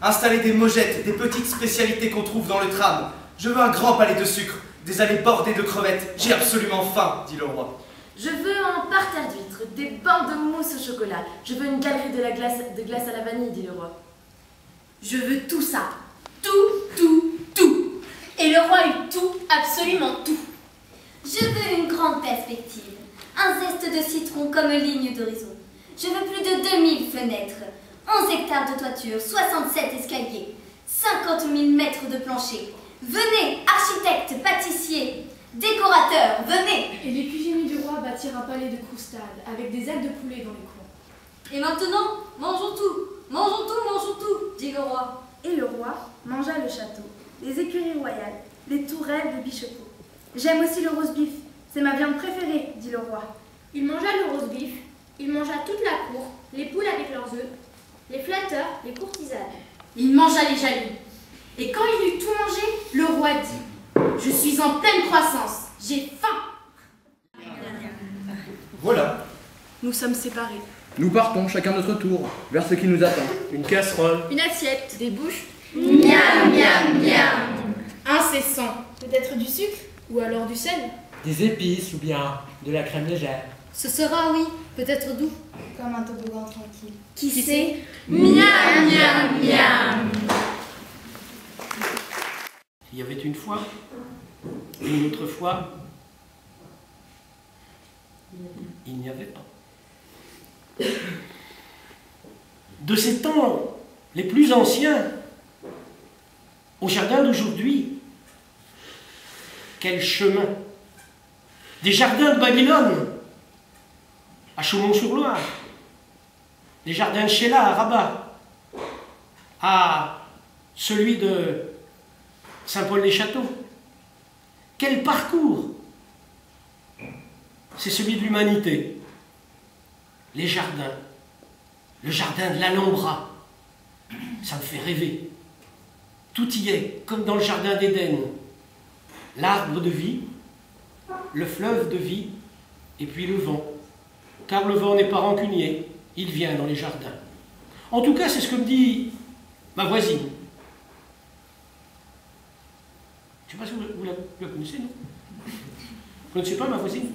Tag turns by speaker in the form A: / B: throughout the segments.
A: installer des mogettes, des petites spécialités qu'on trouve dans le tram. Je veux un grand palais de sucre, des allées bordées de crevettes. J'ai absolument faim, dit le roi.
B: Je veux un parterre d'huîtres, des bancs de mousse au chocolat. Je veux une galerie de glace à la vanille, dit le roi.
C: Je veux tout ça. Tout, tout, tout. Et le roi eut tout, absolument tout.
D: Je veux une grande perspective, un zeste de citron comme ligne d'horizon. Je veux plus de 2000 fenêtres, 11 hectares de toiture, 67 escaliers, 50 000 mètres de plancher. Venez, architectes, pâtissiers, décorateurs, venez.
E: Et les cuisiniers du roi bâtirent un palais de croustade avec des ailes de poulet dans les coins.
F: Et maintenant, mangeons tout, dit le roi.
B: Et le roi mangea le château, les écuries royales, les tourelles de Bichepot. J'aime aussi le roast beef, c'est ma viande préférée, dit le roi.
E: Il mangea le roast beef, il mangea toute la cour, les poules avec leurs œufs, les flatteurs, les courtisanes.
C: Il mangea les jaloux. Et quand il eut tout mangé, le roi dit « Je suis en pleine croissance, j'ai faim !»
G: Voilà.
B: Nous sommes séparés.
H: Nous partons chacun notre tour vers ce qui nous attend.
G: Une casserole.
E: Une assiette, des bouches,
D: Miam, miam, miam.
C: Incessant.
E: peut-être du sucre ou alors du sel.
I: Des épices ou bien de la crème légère.
F: Ce sera, oui, peut-être doux.
E: Comme un toboggan tranquille.
C: Qui sait?
D: Miam, miam, miam.
G: Il y avait une fois, et une autre fois, il n'y avait pas. De ces temps les plus anciens au jardin d'aujourd'hui, quel chemin! Des jardins de Babylone à Chaumont-sur-Loire, des jardins de Sheila à Rabat, à celui de Saint-Paul-les-Châteaux. Quel parcours! C'est celui de l'humanité. Les jardins, le jardin de l'Alhambra, ça me fait rêver. Tout y est, comme dans le jardin d'Éden. L'arbre de vie, le fleuve de vie, et puis le vent. Car le vent n'est pas rancunier, il vient dans les jardins. En tout cas, c'est ce que me dit ma voisine. Je ne sais pas si vous la connaissez, non? Vous ne connaissez pas ma voisine?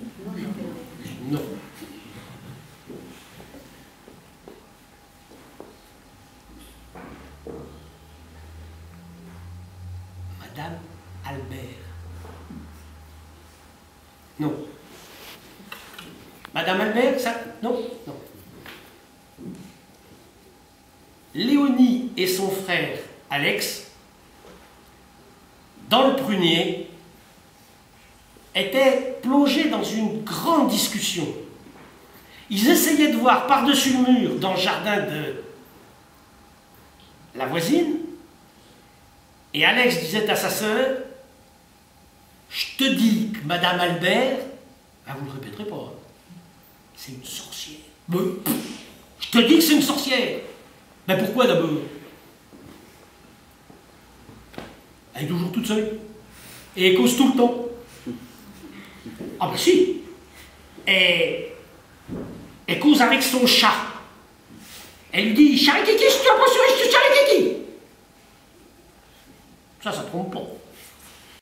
G: Non. Madame Albert. Non. Madame Albert, ça... Non, non. Léonie et son frère Alex, dans le prunier, étaient plongés dans une grande discussion. Ils essayaient de voir par-dessus le mur, dans le jardin de la voisine, et Alex disait à sa sœur, « Je te dis que Madame Albert, ah, vous ne le répéterez pas, hein, c'est une sorcière. Mais, je te dis que c'est une sorcière. Mais pourquoi d'abord? Elle est toujours toute seule. Et elle cause tout le temps. Ah ben si. Elle cause avec son chat. Elle lui dit, Charikiki, si tu as pas sur je te Charikiki. Ça trompe pas.